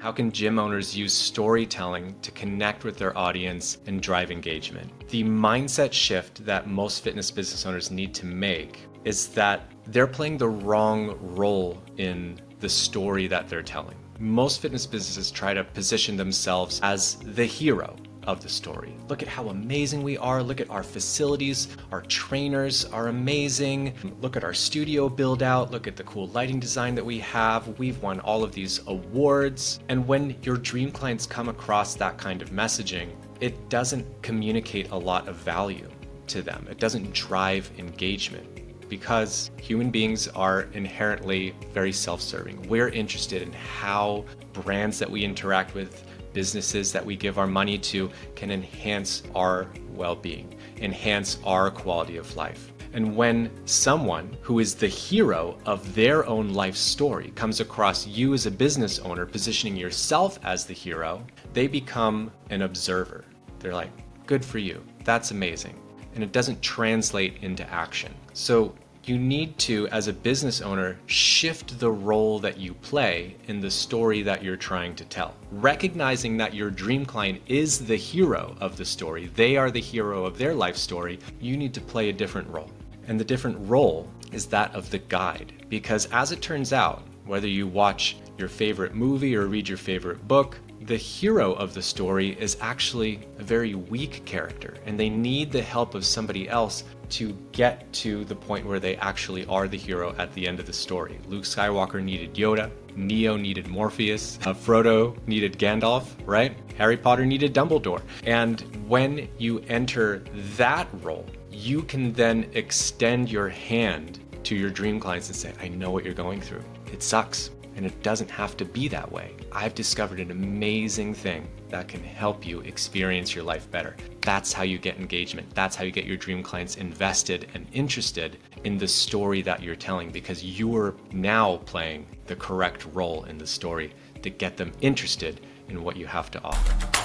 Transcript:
How can gym owners use storytelling to connect with their audience and drive engagement? The mindset shift that most fitness business owners need to make is that they're playing the wrong role in the story that they're telling. Most fitness businesses try to position themselves as the hero of the story. Look at how amazing we are. Look at our facilities. Our trainers are amazing. Look at our studio build out. Look at the cool lighting design that we have. We've won all of these awards. And when your dream clients come across that kind of messaging, it doesn't communicate a lot of value to them. It doesn't drive engagement because human beings are inherently very self-serving. We're interested in how brands that we interact with, businesses that we give our money to, can enhance our well-being, enhance our quality of life. And when someone who is the hero of their own life story comes across you as a business owner positioning yourself as the hero, they become an observer. They're like, good for you, that's amazing. And it doesn't translate into action. So you need to, as a business owner, shift the role that you play in the story that you're trying to tell. Recognizing that your dream client is the hero of the story, they are the hero of their life story, you need to play a different role. And the different role is that of the guide. Because as it turns out, whether you watch your favorite movie or read your favorite book, the hero of the story is actually a very weak character, and they need the help of somebody else to get to the point where they actually are the hero at the end of the story. Luke Skywalker needed Yoda, Neo needed Morpheus, Frodo needed Gandalf, right? Harry Potter needed Dumbledore. And when you enter that role, you can then extend your hand to your dream clients and say, I know what you're going through. It sucks. And it doesn't have to be that way. I've discovered an amazing thing that can help you experience your life better. That's how you get engagement. That's how you get your dream clients invested and interested in the story that you're telling, because you're now playing the correct role in the story to get them interested in what you have to offer.